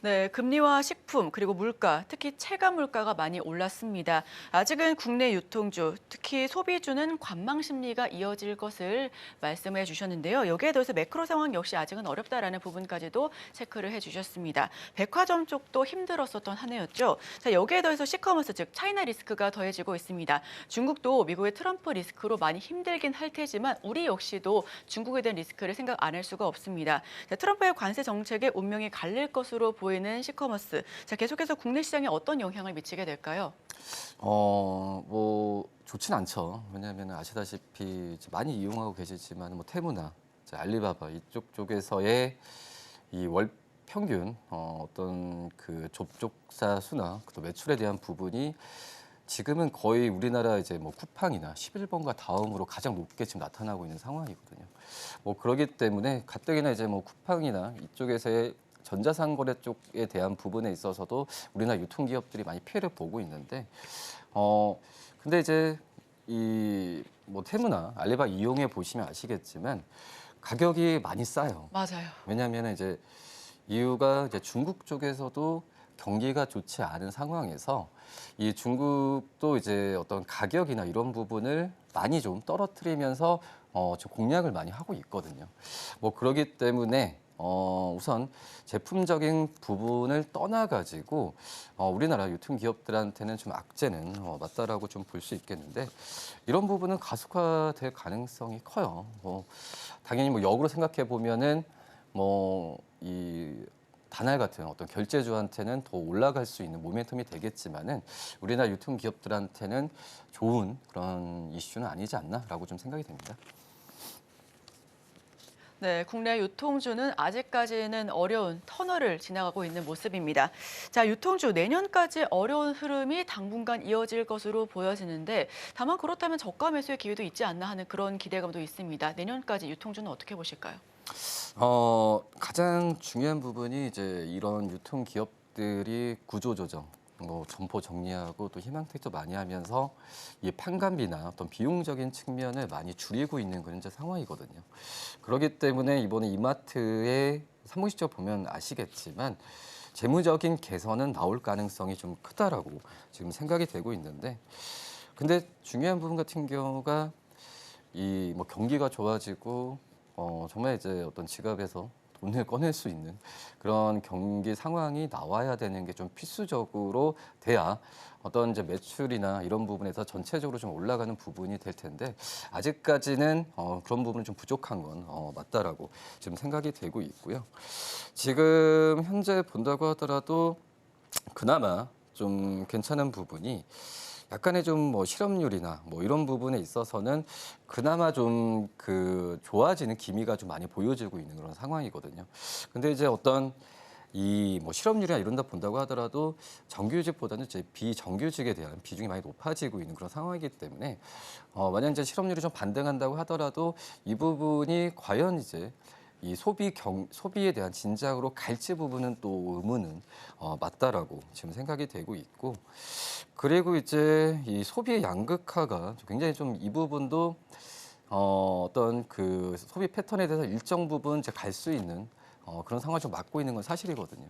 네, 금리와 식품 그리고 물가, 특히 체감 물가가 많이 올랐습니다. 아직은 국내 유통주, 특히 소비주는 관망 심리가 이어질 것을 말씀해 주셨는데요. 여기에 더해서 매크로 상황 역시 아직은 어렵다라는 부분까지도 체크를 해주셨습니다. 백화점 쪽도 힘들었었던 한 해였죠. 자, 여기에 더해서 시커머스 즉 차이나 리스크가 더해지고 있습니다. 중국도 미국의 트럼프 리스크로 많이 힘들긴 할 테지만 우리 역시도 중국에 대한 리스크를 생각 안 할 수가 없습니다. 자, 트럼프의 관세 정책에 운명이 갈릴 것으로 보이는 시커머스. 자, 계속해서 국내 시장에 어떤 영향을 미치게 될까요? 뭐 좋진 않죠. 왜냐하면 아시다시피 이제 많이 이용하고 계시지만 뭐 테무나 이제 알리바바 이쪽 쪽에서의 이 월 평균 어떤 그 접촉사 수나 또 매출에 대한 부분이 지금은 거의 우리나라 이제 뭐 쿠팡이나 11번가 다음으로 가장 높게 지금 나타나고 있는 상황이거든요. 뭐 그러기 때문에 가뜩이나 이제 뭐 쿠팡이나 이쪽에서의 전자상거래 쪽에 대한 부분에 있어서도 우리나라 유통기업들이 많이 피해를 보고 있는데 근데 이제 이 뭐 테무나 알리바바 이용해 보시면 아시겠지만 가격이 많이 싸요. 맞아요. 왜냐하면 이제 이유가 이제 중국 쪽에서도 경기가 좋지 않은 상황에서 이 중국도 이제 어떤 가격이나 이런 부분을 많이 좀 떨어뜨리면서 좀 공략을 많이 하고 있거든요. 뭐 그러기 때문에 우선 제품적인 부분을 떠나가지고 우리나라 유통기업들한테는 좀 악재는 맞다라고 좀 볼 수 있겠는데 이런 부분은 가속화될 가능성이 커요. 뭐 당연히 뭐 역으로 생각해 보면은 뭐 이 다날 같은 어떤 결제주한테는 더 올라갈 수 있는 모멘텀이 되겠지만은 우리나라 유통기업들한테는 좋은 그런 이슈는 아니지 않나라고 좀 생각이 됩니다. 네, 국내 유통주는 아직까지는 어려운 터널을 지나가고 있는 모습입니다. 자, 유통주 내년까지 어려운 흐름이 당분간 이어질 것으로 보여지는데 다만 그렇다면 저가 매수의 기회도 있지 않나 하는 그런 기대감도 있습니다. 내년까지 유통주는 어떻게 보실까요? 가장 중요한 부분이 이제 이런 유통기업들이 구조조정, 뭐 점포 정리하고 또 희망퇴직도 많이 하면서 이 판관비나 어떤 비용적인 측면을 많이 줄이고 있는 그런 이제 상황이거든요. 그렇기 때문에 이번에 이마트의 상무실적 보면 아시겠지만 재무적인 개선은 나올 가능성이 좀 크다라고 지금 생각이 되고 있는데, 근데 중요한 부분 같은 경우가 이 뭐 경기가 좋아지고 정말 이제 어떤 지갑에서 돈을 꺼낼 수 있는 그런 경기 상황이 나와야 되는 게 좀 필수적으로 돼야 어떤 이제 매출이나 이런 부분에서 전체적으로 좀 올라가는 부분이 될 텐데 아직까지는 그런 부분은 좀 부족한 건 맞다라고 지금 생각이 되고 있고요. 지금 현재 본다고 하더라도 그나마 좀 괜찮은 부분이 약간의 좀 뭐 실업률이나 뭐 이런 부분에 있어서는 그나마 좀 그 좋아지는 기미가 좀 많이 보여지고 있는 그런 상황이거든요. 근데 이제 어떤 이 뭐 실업률이나 이런 데 본다고 하더라도 정규직보다는 이제 비정규직에 대한 비중이 많이 높아지고 있는 그런 상황이기 때문에 만약 이제 실업률이 좀 반등한다고 하더라도 이 부분이 과연 이제 이 소비에 대한 진작으로 갈지 부분은 또 의문은 맞다라고 지금 생각이 되고 있고, 그리고 이제 이 소비의 양극화가 굉장히 좀 이 부분도 어떤 그 소비 패턴에 대해서 일정 부분 이제 갈 수 있는 그런 상황을 좀 맞고 있는 건 사실이거든요.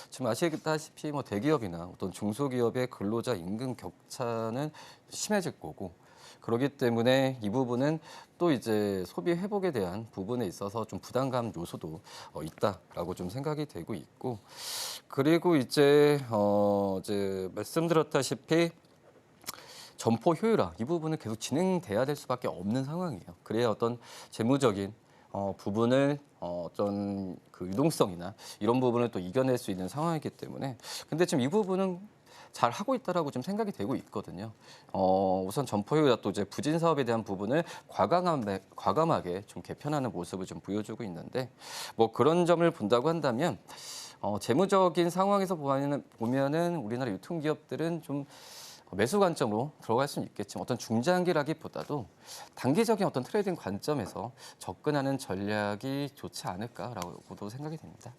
지금 아시다시피 뭐 대기업이나 어떤 중소기업의 근로자 임금 격차는 심해질 거고, 그렇기 때문에 이 부분은 또 이제 소비 회복에 대한 부분에 있어서 좀 부담감 요소도 있다라고 좀 생각이 되고 있고, 그리고 이제 이제 말씀드렸다시피 점포 효율화 이 부분은 계속 진행돼야 될 수밖에 없는 상황이에요. 그래야 어떤 재무적인 부분을 어떤 그 유동성이나 이런 부분을 또 이겨낼 수 있는 상황이기 때문에, 근데 지금 이 부분은 잘 하고 있다라고 좀 생각이 되고 있거든요. 우선 점포 효율화 또 이제 부진 사업에 대한 부분을 과감하게 좀 개편하는 모습을 좀 보여주고 있는데, 뭐 그런 점을 본다고 한다면 재무적인 상황에서 보면은 우리나라 유통기업들은 좀 매수 관점으로 들어갈 수는 있겠지만 어떤 중장기라기보다도 단기적인 어떤 트레이딩 관점에서 접근하는 전략이 좋지 않을까라고도 생각이 됩니다.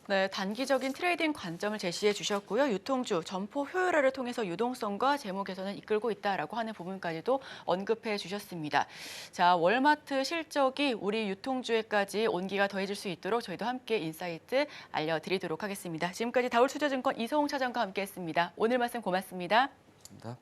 네, 단기적인 트레이딩 관점을 제시해 주셨고요. 유통주, 점포 효율화를 통해서 유동성과 재무 개선을 이끌고 있다라고 하는 부분까지도 언급해 주셨습니다. 자, 월마트 실적이 우리 유통주에까지 온기가 더해질 수 있도록 저희도 함께 인사이트 알려드리도록 하겠습니다. 지금까지 다올투자증권 이소홍 차장과 함께했습니다. 오늘 말씀 고맙습니다. 감사합니다.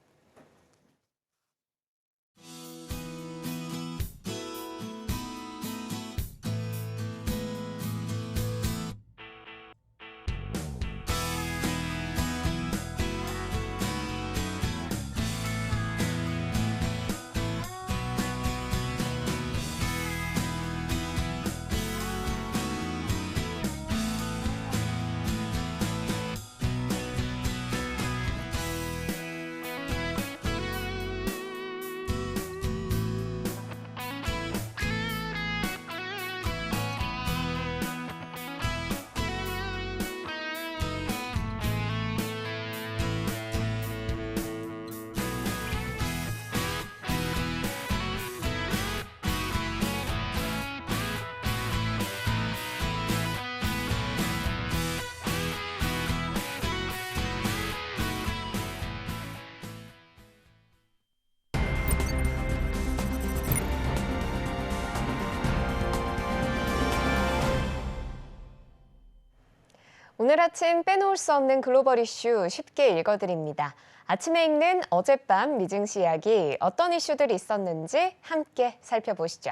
오늘 아침 빼놓을 수 없는 글로벌 이슈 쉽게 읽어드립니다. 아침에 읽는 어젯밤 미증시 이야기 어떤 이슈들이 있었는지 함께 살펴보시죠.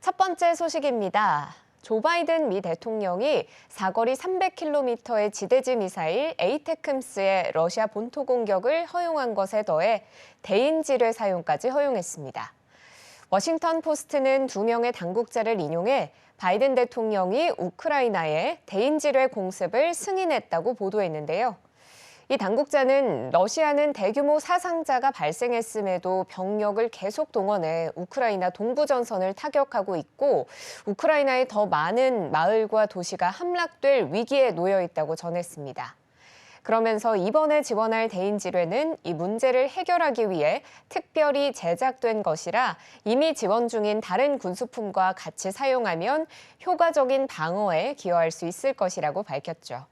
첫 번째 소식입니다. 조 바이든 미 대통령이 사거리 300km의 지대지 미사일 에이테크임스의 러시아 본토 공격을 허용한 것에 더해 대인지뢰 사용까지 허용했습니다. 워싱턴 포스트는 2명의 당국자를 인용해 바이든 대통령이 우크라이나에 대인지뢰 공습을 승인했다고 보도했는데요. 이 당국자는 러시아는 대규모 사상자가 발생했음에도 병력을 계속 동원해 우크라이나 동부 전선을 타격하고 있고 우크라이나의 더 많은 마을과 도시가 함락될 위기에 놓여 있다고 전했습니다. 그러면서 이번에 지원할 대인지뢰는 이 문제를 해결하기 위해 특별히 제작된 것이라 이미 지원 중인 다른 군수품과 같이 사용하면 효과적인 방어에 기여할 수 있을 것이라고 밝혔죠.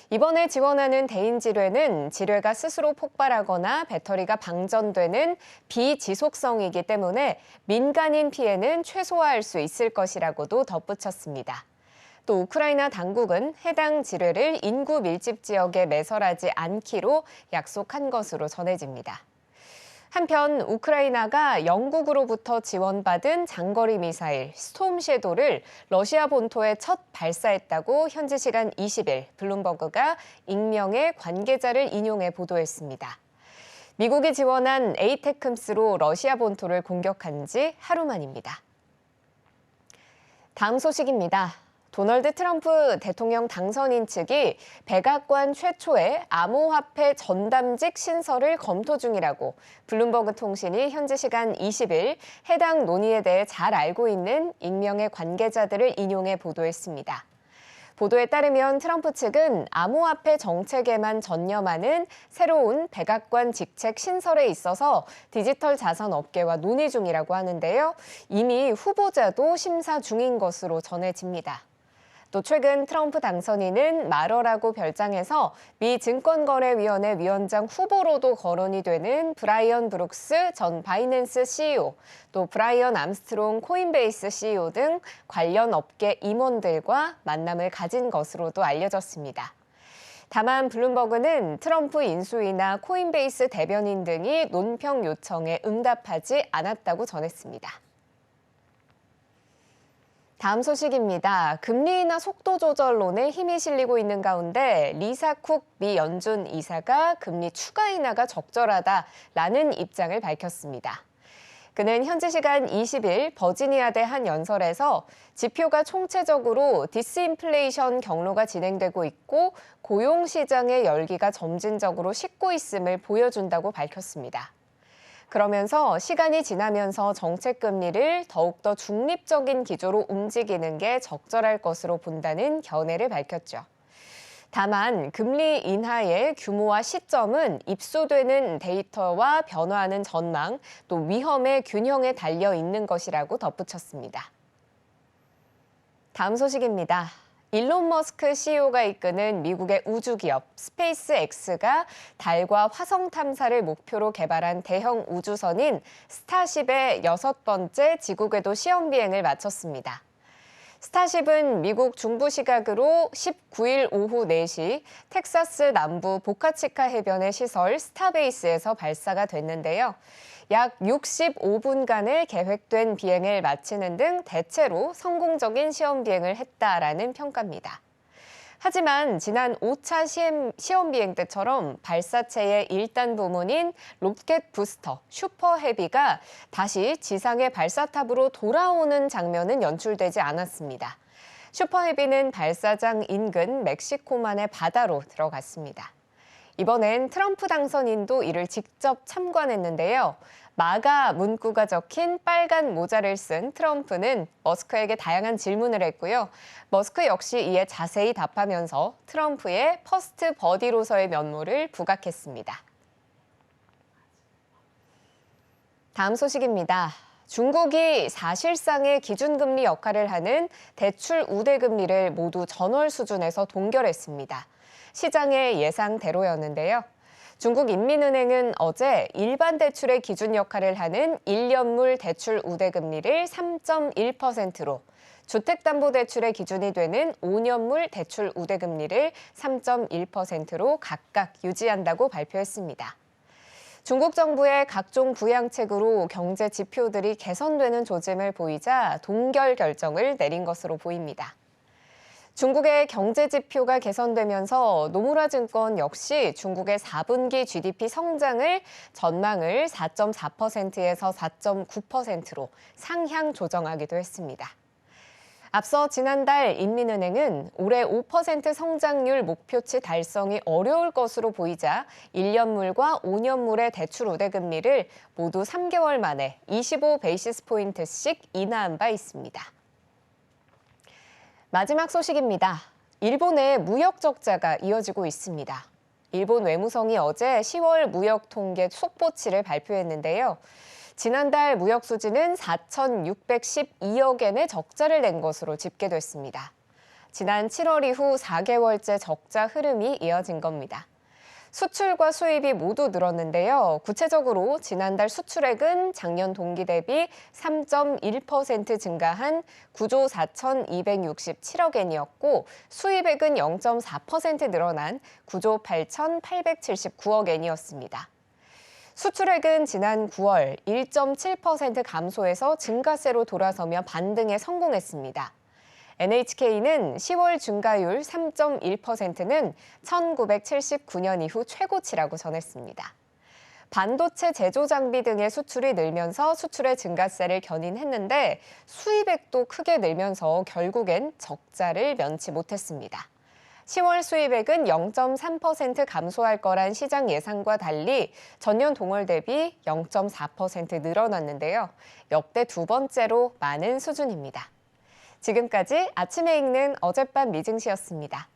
이번에 지원하는 대인지뢰는 지뢰가 스스로 폭발하거나 배터리가 방전되는 비지속성이기 때문에 민간인 피해는 최소화할 수 있을 것이라고도 덧붙였습니다. 또 우크라이나 당국은 해당 지뢰를 인구 밀집 지역에 매설하지 않기로 약속한 것으로 전해집니다. 한편 우크라이나가 영국으로부터 지원받은 장거리 미사일 스톰 섀도를 러시아 본토에 첫 발사했다고 현지 시간 20일 블룸버그가 익명의 관계자를 인용해 보도했습니다. 미국이 지원한 에이테크임스로 러시아 본토를 공격한 지 하루 만입니다. 다음 소식입니다. 도널드 트럼프 대통령 당선인 측이 백악관 최초의 암호화폐 전담직 신설을 검토 중이라고 블룸버그 통신이 현지 시간 20일 해당 논의에 대해 잘 알고 있는 익명의 관계자들을 인용해 보도했습니다. 보도에 따르면 트럼프 측은 암호화폐 정책에만 전념하는 새로운 백악관 직책 신설에 있어서 디지털 자산 업계와 논의 중이라고 하는데요. 이미 후보자도 심사 중인 것으로 전해집니다. 또 최근 트럼프 당선인은 마러라고 별장에서 미 증권거래위원회 위원장 후보로도 거론이 되는 브라이언 브룩스 전 바이낸스 CEO, 또 브라이언 암스트롱 코인베이스 CEO 등 관련 업계 임원들과 만남을 가진 것으로도 알려졌습니다. 다만 블룸버그는 트럼프 인수위나 코인베이스 대변인 등이 논평 요청에 응답하지 않았다고 전했습니다. 다음 소식입니다. 금리 인하 속도 조절론에 힘이 실리고 있는 가운데 리사 쿡 미 연준 이사가 금리 추가 인하가 적절하다라는 입장을 밝혔습니다. 그는 현지 시간 20일 버지니아대 한 연설에서 지표가 총체적으로 디스인플레이션 경로가 진행되고 있고 고용 시장의 열기가 점진적으로 식고 있음을 보여준다고 밝혔습니다. 그러면서 시간이 지나면서 정책 금리를 더욱더 중립적인 기조로 움직이는 게 적절할 것으로 본다는 견해를 밝혔죠. 다만 금리 인하의 규모와 시점은 입수되는 데이터와 변화하는 전망, 또 위험의 균형에 달려 있는 것이라고 덧붙였습니다. 다음 소식입니다. 일론 머스크 CEO가 이끄는 미국의 우주기업 스페이스X가 달과 화성 탐사를 목표로 개발한 대형 우주선인 스타쉽의 6번째 지구궤도 시험 비행을 마쳤습니다. 스타쉽은 미국 중부 시각으로 19일 오후 4시 텍사스 남부 보카치카 해변의 시설 스타베이스에서 발사가 됐는데요. 약 65분간의 계획된 비행을 마치는 등 대체로 성공적인 시험 비행을 했다라는 평가입니다. 하지만 지난 5차 시험 비행 때처럼 발사체의 1단 부문인 로켓 부스터 슈퍼 헤비가 다시 지상의 발사탑으로 돌아오는 장면은 연출되지 않았습니다. 슈퍼 헤비는 발사장 인근 멕시코만의 바다로 들어갔습니다. 이번엔 트럼프 당선인도 이를 직접 참관했는데요. 마가 문구가 적힌 빨간 모자를 쓴 트럼프는 머스크에게 다양한 질문을 했고요. 머스크 역시 이에 자세히 답하면서 트럼프의 퍼스트 버디로서의 면모를 부각했습니다. 다음 소식입니다. 중국이 사실상의 기준금리 역할을 하는 대출 우대금리를 모두 전월 수준에서 동결했습니다. 시장의 예상대로였는데요. 중국인민은행은 어제 일반 대출의 기준 역할을 하는 1년물 대출 우대금리를 3.1%로, 주택담보대출의 기준이 되는 5년물 대출 우대금리를 3.1%로 각각 유지한다고 발표했습니다. 중국 정부의 각종 부양책으로 경제 지표들이 개선되는 조짐을 보이자 동결 결정을 내린 것으로 보입니다. 중국의 경제 지표가 개선되면서 노무라 증권 역시 중국의 4분기 GDP 성장을 전망을 4.4%에서 4.9%로 상향 조정하기도 했습니다. 앞서 지난달 인민은행은 올해 5% 성장률 목표치 달성이 어려울 것으로 보이자 1년물과 5년물의 대출 우대금리를 모두 3개월 만에 25베이시스 포인트씩 인하한 바 있습니다. 마지막 소식입니다. 일본의 무역 적자가 이어지고 있습니다. 일본 외무성이 어제 10월 무역 통계 속보치를 발표했는데요. 지난달 무역 수지는 4,612억 엔의 적자를 낸 것으로 집계됐습니다. 지난 7월 이후 4개월째 적자 흐름이 이어진 겁니다. 수출과 수입이 모두 늘었는데요. 구체적으로 지난달 수출액은 작년 동기 대비 3.1% 증가한 9조 4,267억 엔이었고 수입액은 0.4% 늘어난 9조 8,879억 엔이었습니다. 수출액은 지난 9월 1.7% 감소해서 증가세로 돌아서며 반등에 성공했습니다. NHK는 10월 증가율 3.1%는 1979년 이후 최고치라고 전했습니다. 반도체 제조 장비 등의 수출이 늘면서 수출의 증가세를 견인했는데 수입액도 크게 늘면서 결국엔 적자를 면치 못했습니다. 10월 수입액은 0.3% 감소할 거란 시장 예상과 달리 전년 동월 대비 0.4% 늘어났는데요. 역대 두 번째로 많은 수준입니다. 지금까지 아침에 읽는 어젯밤 미증시였습니다.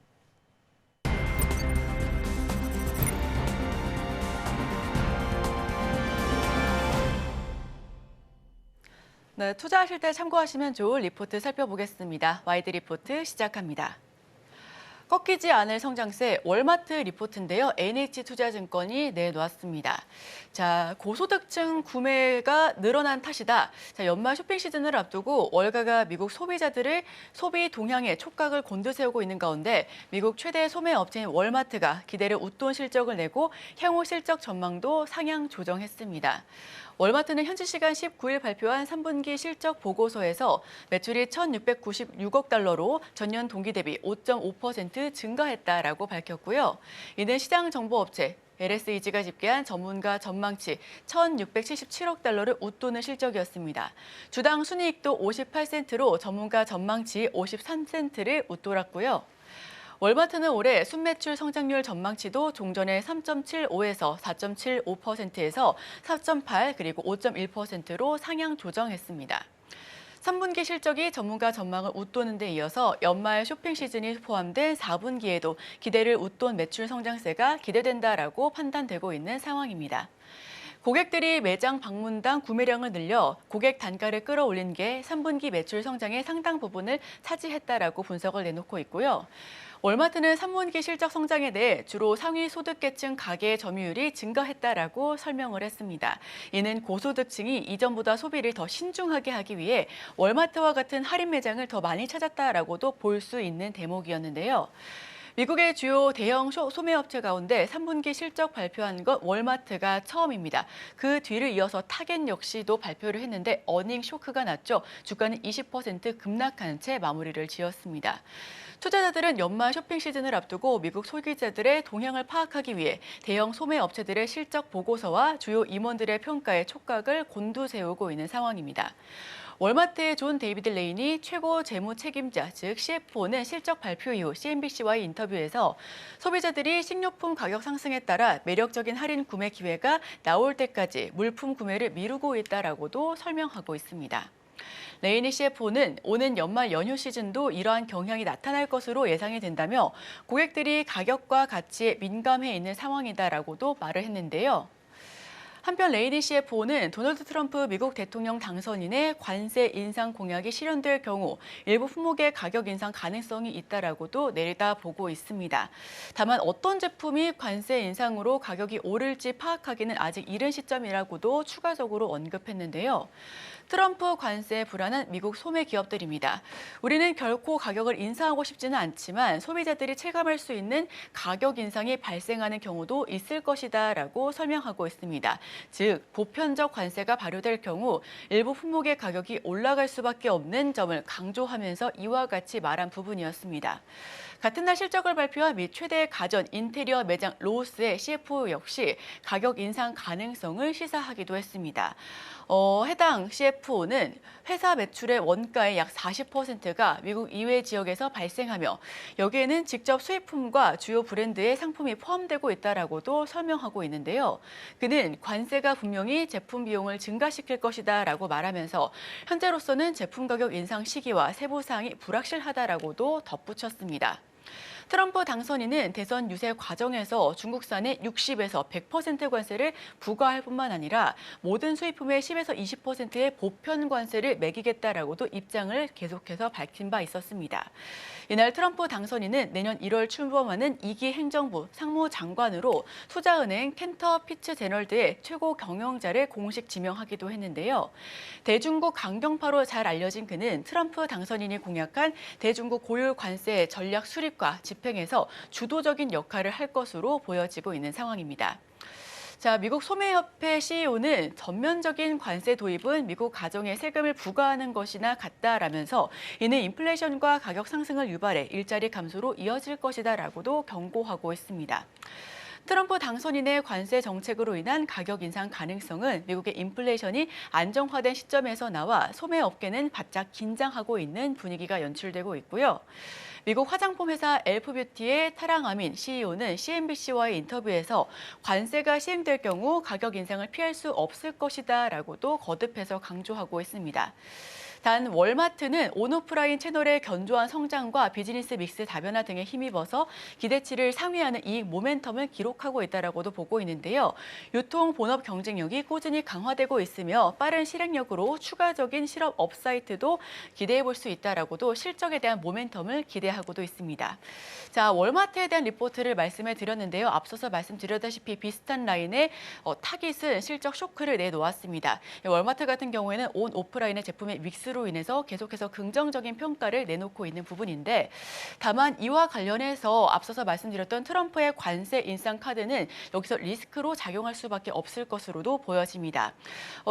네, 투자하실 때 참고하시면 좋을 리포트 살펴보겠습니다. 와이드 리포트 시작합니다. 꺾이지 않을 성장세 월마트 리포트인데요. NH투자증권이 내놓았습니다. 자, 고소득층 구매가 늘어난 탓이다. 자, 연말 쇼핑 시즌을 앞두고 월가가 미국 소비자들을 소비 동향에 촉각을 곤두세우고 있는 가운데 미국 최대 소매 업체인 월마트가 기대를 웃돈 실적을 내고 향후 실적 전망도 상향 조정했습니다. 월마트는 현지 시간 19일 발표한 3분기 실적 보고서에서 매출이 1,696억 달러로 전년 동기 대비 5.5% 증가했다라고 밝혔고요. 이는 시장 정보 업체 LSEG가 집계한 전문가 전망치 1,677억 달러를 웃도는 실적이었습니다. 주당 순이익도 58센트로 전문가 전망치 53센트를 웃돌았고요. 월마트는 올해 순매출 성장률 전망치도 종전의 3.75에서 4.75%에서 4.8 그리고 5.1%로 상향 조정했습니다. 3분기 실적이 전문가 전망을 웃도는 데 이어서 연말 쇼핑 시즌이 포함된 4분기에도 기대를 웃돈 매출 성장세가 기대된다라고 판단되고 있는 상황입니다. 고객들이 매장 방문당 구매량을 늘려 고객 단가를 끌어올린 게 3분기 매출 성장의 상당 부분을 차지했다라고 분석을 내놓고 있고요. 월마트는 3분기 실적 성장에 대해 주로 상위 소득계층 가계 점유율이 증가했다라고 설명을 했습니다. 이는 고소득층이 이전보다 소비를 더 신중하게 하기 위해 월마트와 같은 할인 매장을 더 많이 찾았다라고도 볼 수 있는 대목이었는데요. 미국의 주요 대형 소매업체 가운데 3분기 실적 발표한 것 월마트가 처음입니다. 그 뒤를 이어서 타겟 역시도 발표를 했는데 어닝 쇼크가 났죠. 주가는 20% 급락한 채 마무리를 지었습니다. 투자자들은 연말 쇼핑 시즌을 앞두고 미국 소비자들의 동향을 파악하기 위해 대형 소매업체들의 실적 보고서와 주요 임원들의 평가에 촉각을 곤두세우고 있는 상황입니다. 월마트의 존 데이비드 레인이 최고 재무 책임자, 즉 CFO는 실적 발표 이후 CNBC와의 인터뷰에서 소비자들이 식료품 가격 상승에 따라 매력적인 할인 구매 기회가 나올 때까지 물품 구매를 미루고 있다라고도 설명하고 있습니다. 레이니 CFO는 오는 연말 연휴 시즌도 이러한 경향이 나타날 것으로 예상이 된다며 고객들이 가격과 가치에 민감해 있는 상황이다라고도 말을 했는데요. 한편 레이니 CFO는 도널드 트럼프 미국 대통령 당선인의 관세 인상 공약이 실현될 경우 일부 품목의 가격 인상 가능성이 있다라고도 내다보고 있습니다. 다만 어떤 제품이 관세 인상으로 가격이 오를지 파악하기는 아직 이른 시점이라고도 추가적으로 언급했는데요. 트럼프 관세에 불안한 미국 소매 기업들입니다. 우리는 결코 가격을 인상하고 싶지는 않지만 소비자들이 체감할 수 있는 가격 인상이 발생하는 경우도 있을 것이다라고 설명하고 있습니다. 즉, 보편적 관세가 발효될 경우 일부 품목의 가격이 올라갈 수밖에 없는 점을 강조하면서 이와 같이 말한 부분이었습니다. 같은 날 실적을 발표한 미 최대 가전 인테리어 매장 로스의 CFO 역시 가격 인상 가능성을 시사하기도 했습니다. 해당 CFO는 회사 매출의 원가의 약 40%가 미국 이외 지역에서 발생하며 여기에는 직접 수입품과 주요 브랜드의 상품이 포함되고 있다라고도 설명하고 있는데요. 그는 관세가 분명히 제품 비용을 증가시킬 것이다라고 말하면서 현재로서는 제품 가격 인상 시기와 세부 사항이 불확실하다라고도 덧붙였습니다. 트럼프 당선인은 대선 유세 과정에서 중국산에 60에서 100% 관세를 부과할 뿐만 아니라 모든 수입품의 10에서 20%의 보편 관세를 매기겠다라고도 입장을 계속해서 밝힌 바 있었습니다. 이날 트럼프 당선인은 내년 1월 출범하는 2기 행정부 상무장관으로 투자은행 캔터 피츠제널드의 최고 경영자를 공식 지명하기도 했는데요. 대중국 강경파로 잘 알려진 그는 트럼프 당선인이 공약한 대중국 고율 관세 전략 수립과 집행에서 주도적인 역할을 할 것으로 보여지고 있는 상황입니다. 자, 미국 소매협회 CEO는 전면적인 관세 도입은 미국 가정에 세금을 부과하는 것이나 같다라면서 이는 인플레이션과 가격 상승을 유발해 일자리 감소로 이어질 것이다라고도 경고하고 있습니다. 트럼프 당선인의 관세 정책으로 인한 가격 인상 가능성은 미국의 인플레이션이 안정화된 시점에서 나와 소매업계는 바짝 긴장하고 있는 분위기가 연출되고 있고요. 미국 화장품 회사 엘프뷰티의 타랑 아민 CEO는 CNBC와의 인터뷰에서 관세가 시행될 경우 가격 인상을 피할 수 없을 것이다라고도 거듭해서 강조하고 있습니다. 단 월마트는 온오프라인 채널의 견조한 성장과 비즈니스 믹스 다변화 등에 힘입어서 기대치를 상회하는 이익 모멘텀을 기록하고 있다라고도 보고 있는데요. 유통 본업 경쟁력이 꾸준히 강화되고 있으며 빠른 실행력으로 추가적인 실업 업사이트도 기대해 볼 수 있다라고도 실적에 대한 모멘텀을 기대하고도 있습니다. 자, 월마트에 대한 리포트를 말씀해 드렸는데요. 앞서서 말씀드렸다시피 비슷한 라인의 타깃은 실적 쇼크를 내놓았습니다. 월마트 같은 경우에는 온 오프라인의 제품의 믹스로 인해서 계속해서 긍정적인 평가를 내놓고 있는 부분인데 다만 이와 관련해서 앞서서 말씀드렸던 트럼프의 관세 인상 카드는 여기서 리스크로 작용할 수밖에 없을 것으로도 보여집니다.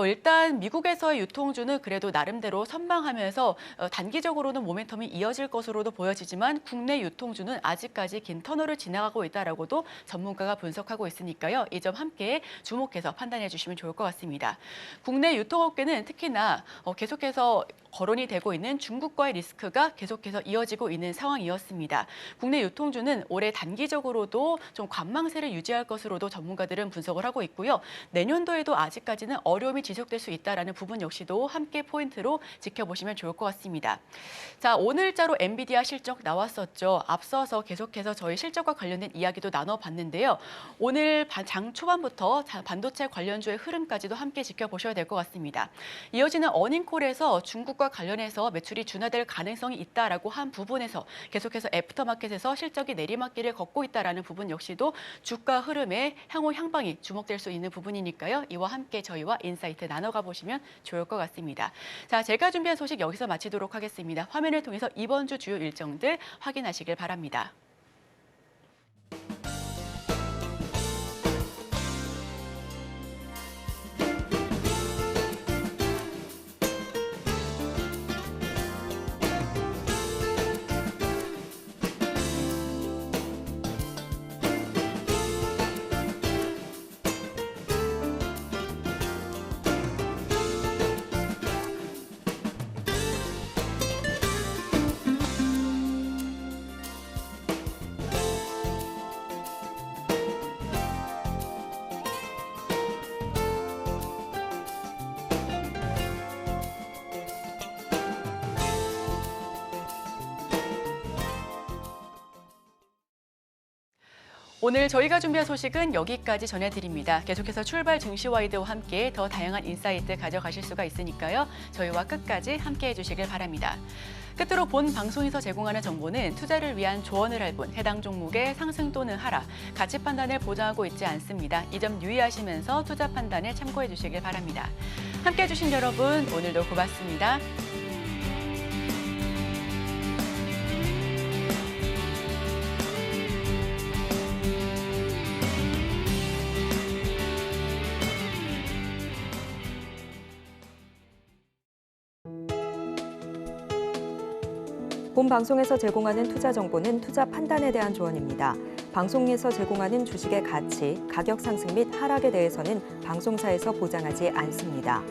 일단 미국에서의 유통주는 그래도 나름대로 선방하면서 단기적으로는 모멘텀이 이어질 것으로도 보여지지만 국내 유통주는 아직까지 긴 터널을 지나가고 있다라고도 전문가가 분석하고 있으니까요. 이 점 함께 주목해서 판단해 주시면 좋을 것 같습니다. 국내 유통업계는 특히나 계속해서 거론이 되고 있는 중국과의 리스크가 계속해서 이어지고 있는 상황이었습니다. 국내 유통주는 올해 단기적으로도 좀 관망세를 유지할 것으로도 전문가들은 분석을 하고 있고요. 내년도에도 아직까지는 어려움이 지속될 수 있다는 부분 역시도 함께 포인트로 지켜보시면 좋을 것 같습니다. 자, 오늘자로 엔비디아 실적 나왔었죠. 앞서서 계속해서 저희 실적과 관련된 이야기도 나눠봤는데요. 오늘 장 초반부터 반도체 관련주의 흐름까지도 함께 지켜보셔야 될 것 같습니다. 이어지는 어닝콜에서 중국과 관련해서 매출이 둔화될 가능성이 있다라고 한 부분에서 계속해서 애프터마켓에서 실적이 내리막길을 걷고 있다라는 부분 역시도 주가 흐름의 향후 향방이 주목될 수 있는 부분이니까요. 이와 함께 저희와 인사이트 나눠가 보시면 좋을 것 같습니다. 자, 제가 준비한 소식 여기서 마치도록 하겠습니다. 화면을 통해서 이번 주 주요 일정들 확인하시길 바랍니다. 오늘 저희가 준비한 소식은 여기까지 전해드립니다. 계속해서 출발 증시와이드와 함께 더 다양한 인사이트 가져가실 수가 있으니까요. 저희와 끝까지 함께해 주시길 바랍니다. 끝으로 본 방송에서 제공하는 정보는 투자를 위한 조언을 할 뿐 해당 종목의 상승 또는 하락, 가치 판단을 보장하고 있지 않습니다. 이 점 유의하시면서 투자 판단에 참고해 주시길 바랍니다. 함께해 주신 여러분, 오늘도 고맙습니다. 본 방송에서 제공하는 투자 정보는 투자 판단에 대한 조언입니다. 방송에서 제공하는 주식의 가치, 가격 상승 및 하락에 대해서는 방송사에서 보장하지 않습니다.